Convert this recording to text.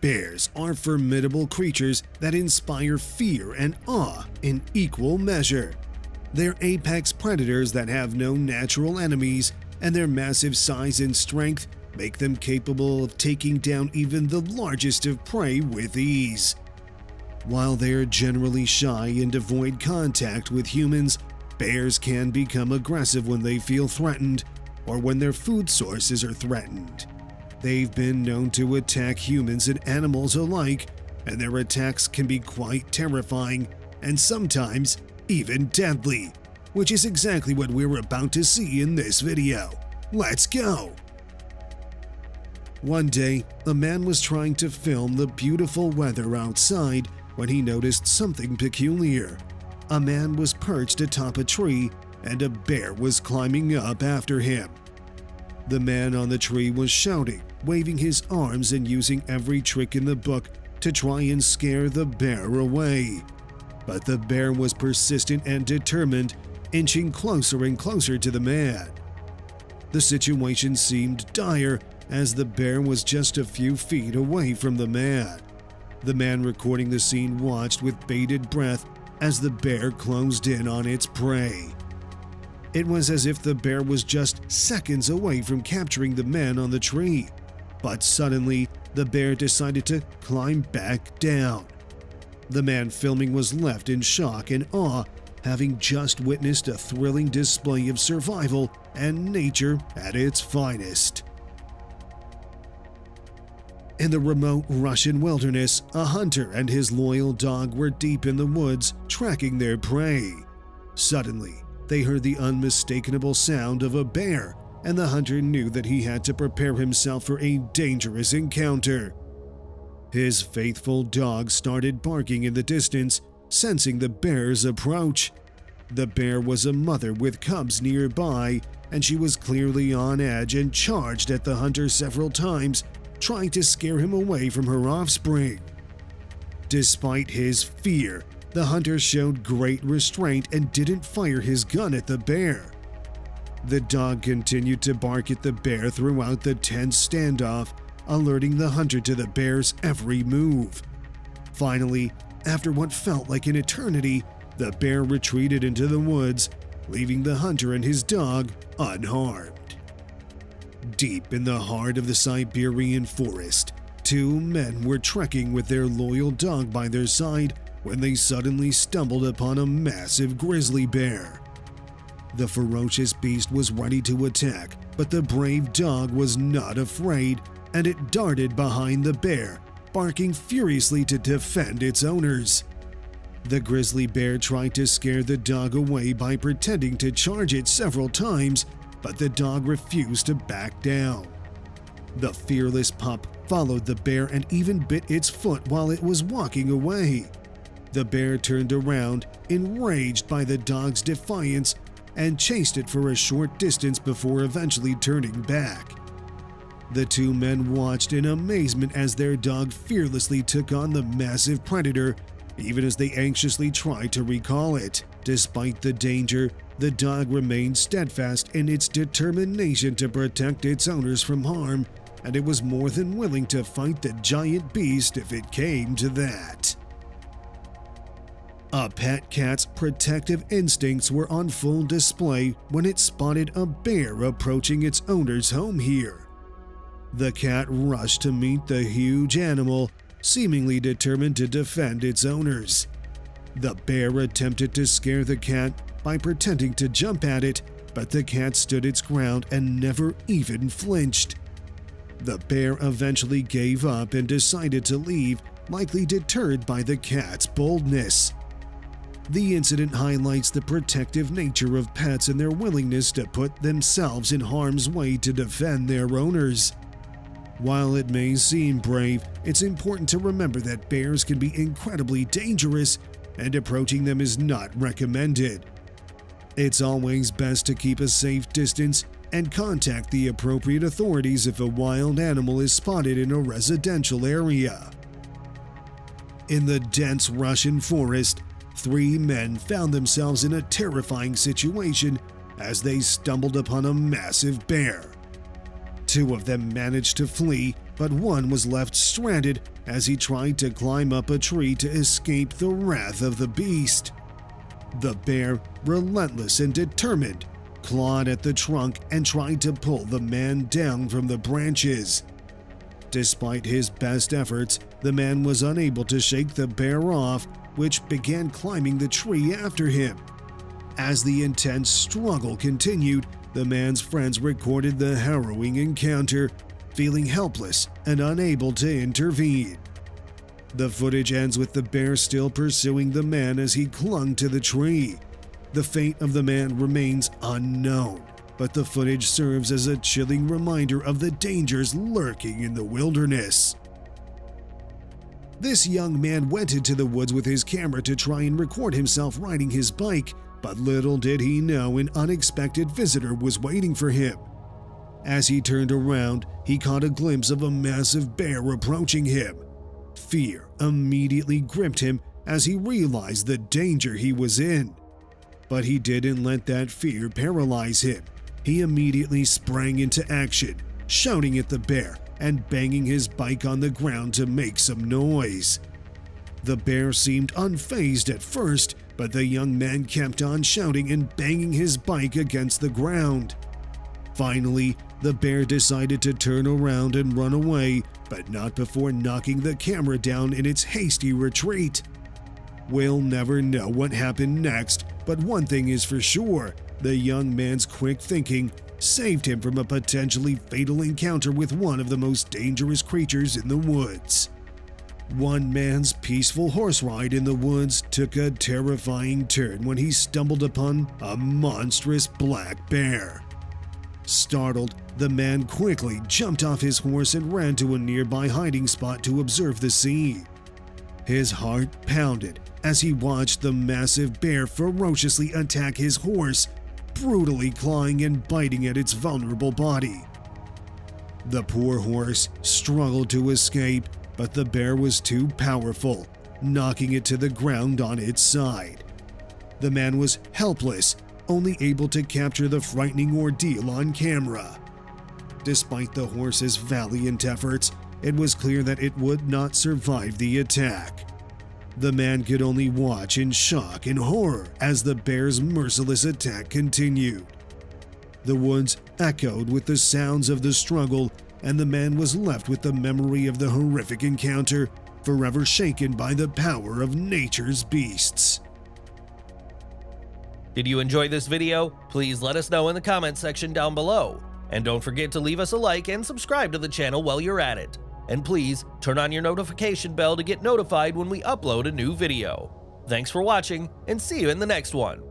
Bears are formidable creatures that inspire fear and awe in equal measure. They're apex predators that have no natural enemies, and their massive size and strength make them capable of taking down even the largest of prey with ease. While they're generally shy and avoid contact with humans, bears can become aggressive when they feel threatened or when their food sources are threatened. They've been known to attack humans and animals alike, and their attacks can be quite terrifying and sometimes even deadly, which is exactly what we're about to see in this video. Let's go! One day, a man was trying to film the beautiful weather outside when he noticed something peculiar. A man was perched atop a tree and a bear was climbing up after him. The man on the tree was shouting, waving his arms and using every trick in the book to try and scare the bear away. But the bear was persistent and determined, inching closer and closer to the man. The situation seemed dire as the bear was just a few feet away from the man. The man recording the scene watched with bated breath as the bear closed in on its prey. It was as if the bear was just seconds away from capturing the man on the tree, but suddenly the bear decided to climb back down. The man filming was left in shock and awe, having just witnessed a thrilling display of survival and nature at its finest. In the remote Russian wilderness, a hunter and his loyal dog were deep in the woods tracking their prey. Suddenly, they heard the unmistakable sound of a bear, and the hunter knew that he had to prepare himself for a dangerous encounter. His faithful dog started barking in the distance, sensing the bear's approach. The bear was a mother with cubs nearby, and she was clearly on edge and charged at the hunter several times, trying to scare him away from her offspring. Despite his fear, the hunter showed great restraint and didn't fire his gun at the bear. The dog continued to bark at the bear throughout the tense standoff, alerting the hunter to the bear's every move. Finally, after what felt like an eternity, the bear retreated into the woods, leaving the hunter and his dog unharmed. Deep in the heart of the Siberian forest, two men were trekking with their loyal dog by their side when they suddenly stumbled upon a massive grizzly bear. The ferocious beast was ready to attack, but the brave dog was not afraid, and it darted behind the bear, barking furiously to defend its owners. The grizzly bear tried to scare the dog away by pretending to charge it several times, but the dog refused to back down. The fearless pup followed the bear and even bit its foot while it was walking away. The bear turned around, enraged by the dog's defiance, and chased it for a short distance before eventually turning back. The two men watched in amazement as their dog fearlessly took on the massive predator, even as they anxiously tried to recall it. Despite the danger, the dog remained steadfast in its determination to protect its owners from harm, and it was more than willing to fight the giant beast if it came to that. A pet cat's protective instincts were on full display when it spotted a bear approaching its owner's home here. The cat rushed to meet the huge animal, seemingly determined to defend its owners. The bear attempted to scare the cat by pretending to jump at it, but the cat stood its ground and never even flinched. The bear eventually gave up and decided to leave, likely deterred by the cat's boldness. The incident highlights the protective nature of pets and their willingness to put themselves in harm's way to defend their owners. While it may seem brave, it's important to remember that bears can be incredibly dangerous, and approaching them is not recommended. It's always best to keep a safe distance and contact the appropriate authorities if a wild animal is spotted in a residential area. In the dense Russian forest, 3 men found themselves in a terrifying situation as they stumbled upon a massive bear. 2 of them managed to flee, but one was left stranded as he tried to climb up a tree to escape the wrath of the beast. The bear, relentless and determined, clawed at the trunk and tried to pull the man down from the branches. Despite his best efforts, the man was unable to shake the bear off, which began climbing the tree after him. As the intense struggle continued, the man's friends recorded the harrowing encounter, feeling helpless and unable to intervene. The footage ends with the bear still pursuing the man as he clung to the tree. The fate of the man remains unknown, but the footage serves as a chilling reminder of the dangers lurking in the wilderness. This young man went into the woods with his camera to try and record himself riding his bike, but little did he know an unexpected visitor was waiting for him. As he turned around, he caught a glimpse of a massive bear approaching him. Fear immediately gripped him as he realized the danger he was in. But he didn't let that fear paralyze him. He immediately sprang into action, shouting at the bear and banging his bike on the ground to make some noise. The bear seemed unfazed at first, but the young man kept on shouting and banging his bike against the ground. Finally, the bear decided to turn around and run away, but not before knocking the camera down in its hasty retreat. We'll never know what happened next, but one thing is for sure, the young man's quick thinking saved him from a potentially fatal encounter with one of the most dangerous creatures in the woods. One man's peaceful horse ride in the woods took a terrifying turn when he stumbled upon a monstrous black bear. Startled, the man quickly jumped off his horse and ran to a nearby hiding spot to observe the scene. His heart pounded as he watched the massive bear ferociously attack his horse, brutally clawing and biting at its vulnerable body. The poor horse struggled to escape, but the bear was too powerful, knocking it to the ground on its side. The man was helpless, only able to capture the frightening ordeal on camera. Despite the horse's valiant efforts, it was clear that it would not survive the attack. The man could only watch in shock and horror as the bear's merciless attack continued. The woods echoed with the sounds of the struggle, and the man was left with the memory of the horrific encounter, forever shaken by the power of nature's beasts. Did you enjoy this video? Please let us know in the comments section down below. And don't forget to leave us a like and subscribe to the channel while you're at it. And please turn on your notification bell to get notified when we upload a new video. Thanks for watching, and see you in the next one.